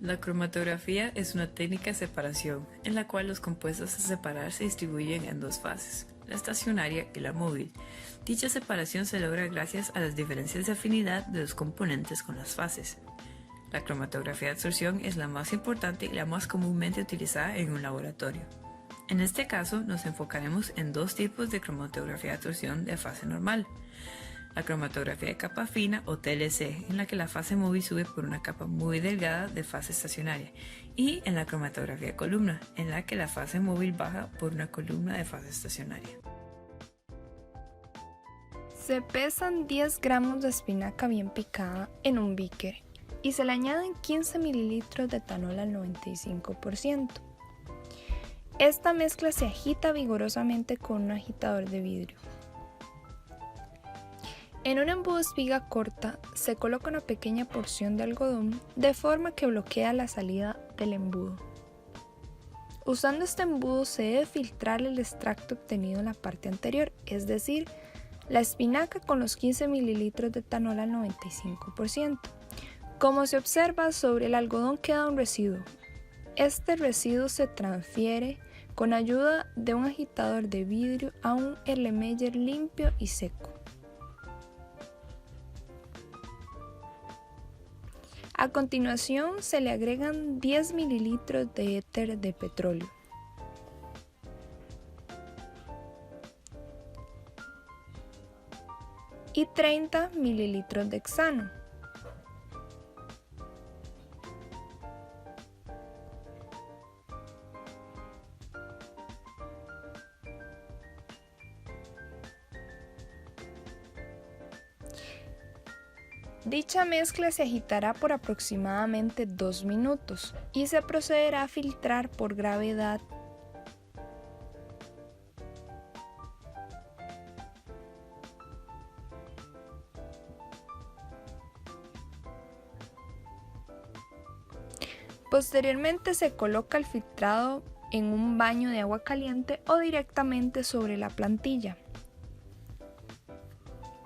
La cromatografía es una técnica de separación en la cual los compuestos a separar se distribuyen en dos fases, la estacionaria y la móvil. Dicha separación se logra gracias a las diferencias de afinidad de los componentes con las fases. La cromatografía de absorción es la más importante y la más comúnmente utilizada en un laboratorio. En este caso nos enfocaremos en dos tipos de cromatografía de absorción de fase normal. La cromatografía de capa fina o TLC, en la que la fase móvil sube por una capa muy delgada de fase estacionaria, y en la cromatografía de columna, en la que la fase móvil baja por una columna de fase estacionaria. Se pesan 10 gramos de espinaca bien picada en un beaker y se le añaden 15 mililitros de etanol al 95%. Esta mezcla se agita vigorosamente con un agitador de vidrio. En un embudo de espiga corta se coloca una pequeña porción de algodón de forma que bloquea la salida del embudo. Usando este embudo se debe filtrar el extracto obtenido en la parte anterior, es decir, la espinaca con los 15 mililitros de etanol al 95%. Como se observa, sobre el algodón queda un residuo. Este residuo se transfiere con ayuda de un agitador de vidrio a un Erlenmeyer limpio y seco. A continuación se le agregan 10 mililitros de éter de petróleo. Y 30 mililitros de hexano. Dicha mezcla se agitará por aproximadamente 2 minutos y se procederá a filtrar por gravedad. Posteriormente se coloca el filtrado en un baño de agua caliente o directamente sobre la plantilla.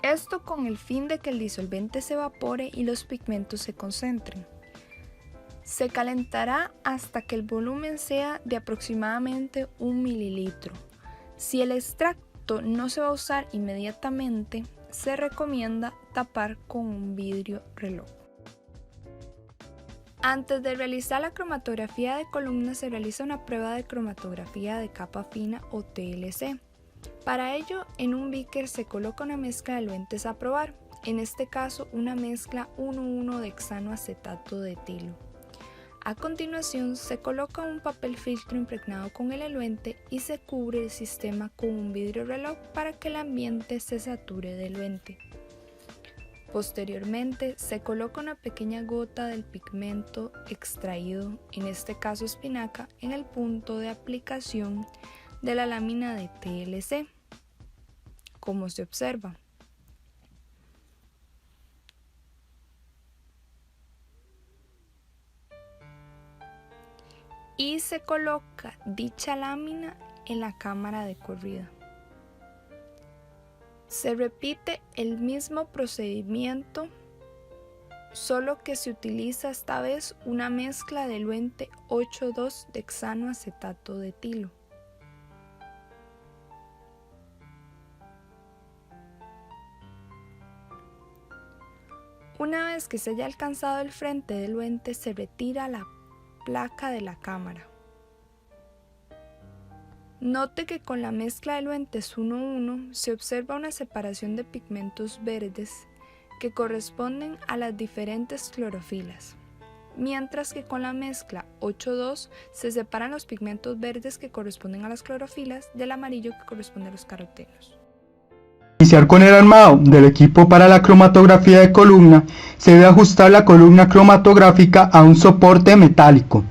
Esto con el fin de que el disolvente se evapore y los pigmentos se concentren. Se calentará hasta que el volumen sea de aproximadamente 1 mililitro. Si el extracto no se va a usar inmediatamente, se recomienda tapar con un vidrio reloj. Antes de realizar la cromatografía de columna se realiza una prueba de cromatografía de capa fina o TLC. Para ello, en un beaker se coloca una mezcla de diluentes a probar, en este caso una mezcla 1,1 de hexanoacetato de etilo. A continuación se coloca un papel filtro impregnado con el diluente y se cubre el sistema con un vidrio reloj para que el ambiente se sature de diluente. Posteriormente se coloca una pequeña gota del pigmento extraído, en este caso espinaca, en el punto de aplicación de la lámina de TLC, como se observa. Y se coloca dicha lámina en la cámara de corrida. Se repite el mismo procedimiento, solo que se utiliza esta vez una mezcla de diluente 8,2 de hexanoacetato de etilo. Una vez que se haya alcanzado el frente del diluente, se retira la placa de la cámara. Note que con la mezcla de diluentes 1,1 se observa una separación de pigmentos verdes que corresponden a las diferentes clorofilas, mientras que con la mezcla 8,2 se separan los pigmentos verdes que corresponden a las clorofilas del amarillo que corresponde a los carotenos. Iniciar con el armado del equipo para la cromatografía de columna, se debe ajustar la columna cromatográfica a un soporte metálico.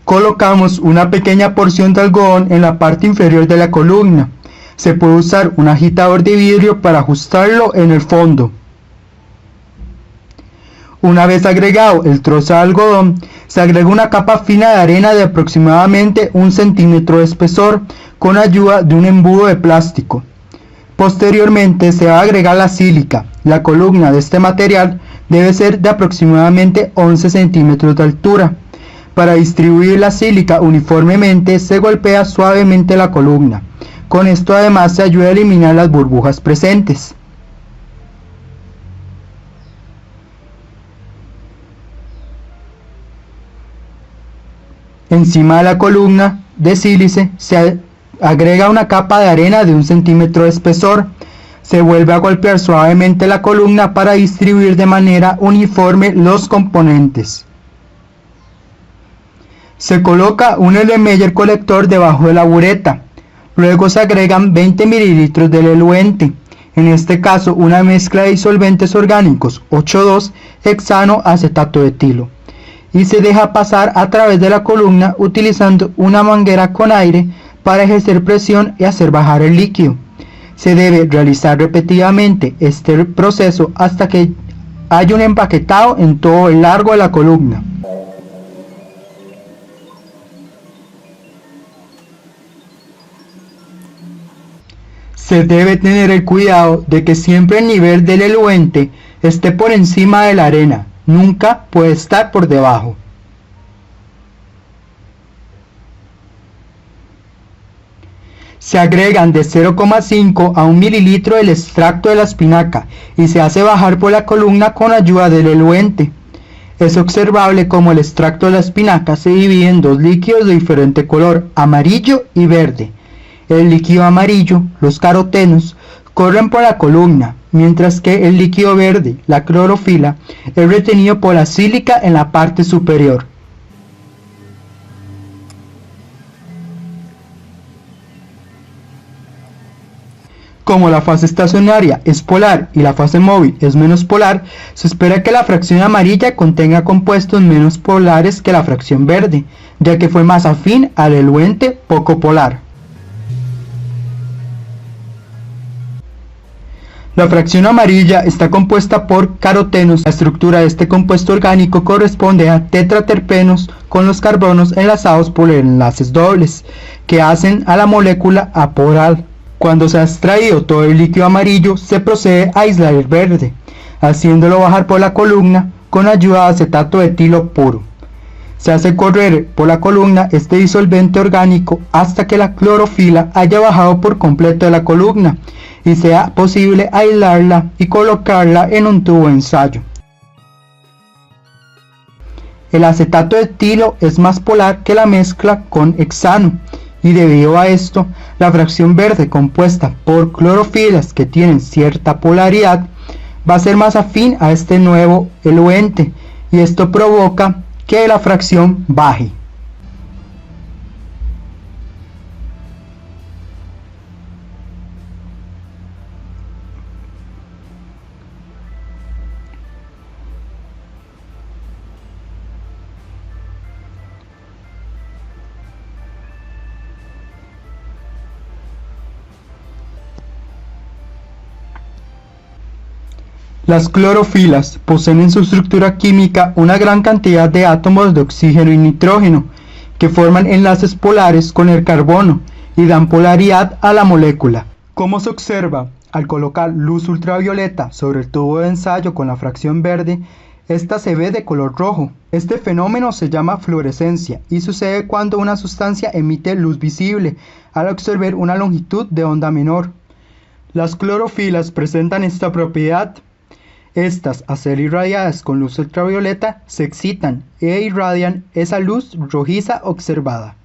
Colocamos una pequeña porción de algodón en la parte inferior de la columna. Se puede usar un agitador de vidrio para ajustarlo en el fondo. Una vez agregado el trozo de algodón, se agrega una capa fina de arena de aproximadamente 1 centímetro de espesor con ayuda de un embudo de plástico. Posteriormente se va a agregar la sílica. La columna de este material debe ser de aproximadamente 11 centímetros de altura. Para distribuir la sílica uniformemente se golpea suavemente la columna. Con esto además se ayuda a eliminar las burbujas presentes. Encima de la columna de sílice se agrega una capa de arena de 1 centímetro de espesor. Se vuelve a golpear suavemente la columna para distribuir de manera uniforme los componentes. Se coloca un Erlenmeyer colector debajo de la bureta. Luego se agregan 20 mililitros del eluente, en este caso una mezcla de disolventes orgánicos 8,2 hexano acetato de etilo, y se deja pasar a través de la columna utilizando una manguera con aire para ejercer presión y hacer bajar el líquido. Se debe realizar repetidamente este proceso hasta que haya un empaquetado en todo el largo de la columna. Se debe tener el cuidado de que siempre el nivel del eluente esté por encima de la arena, nunca puede estar por debajo. Se agregan de 0,5 a 1 mililitro del extracto de la espinaca y se hace bajar por la columna con ayuda del eluente. Es observable como el extracto de la espinaca se divide en dos líquidos de diferente color, amarillo y verde. El líquido amarillo, los carotenos, corren por la columna, mientras que el líquido verde, la clorofila, es retenido por la sílica en la parte superior. Como la fase estacionaria es polar y la fase móvil es menos polar, se espera que la fracción amarilla contenga compuestos menos polares que la fracción verde, ya que fue más afín al eluente poco polar. La fracción amarilla está compuesta por carotenos. La estructura de este compuesto orgánico corresponde a tetraterpenos con los carbonos enlazados por enlaces dobles, que hacen a la molécula aporal. Cuando se ha extraído todo el líquido amarillo, se procede a aislar el verde, haciéndolo bajar por la columna con ayuda de acetato de etilo puro. Se hace correr por la columna este disolvente orgánico hasta que la clorofila haya bajado por completo de la columna y sea posible aislarla y colocarla en un tubo de ensayo. El acetato de etilo es más polar que la mezcla con hexano, y debido a esto, la fracción verde compuesta por clorofilas que tienen cierta polaridad va a ser más afín a este nuevo eluente, y esto provoca que la fracción baje. Las clorofilas poseen en su estructura química una gran cantidad de átomos de oxígeno y nitrógeno, que forman enlaces polares con el carbono y dan polaridad a la molécula. Como se observa, al colocar luz ultravioleta sobre el tubo de ensayo con la fracción verde, esta se ve de color rojo. Este fenómeno se llama fluorescencia y sucede cuando una sustancia emite luz visible al absorber una longitud de onda menor. Las clorofilas presentan esta propiedad. Estas, al ser irradiadas con luz ultravioleta, se excitan e irradian esa luz rojiza observada.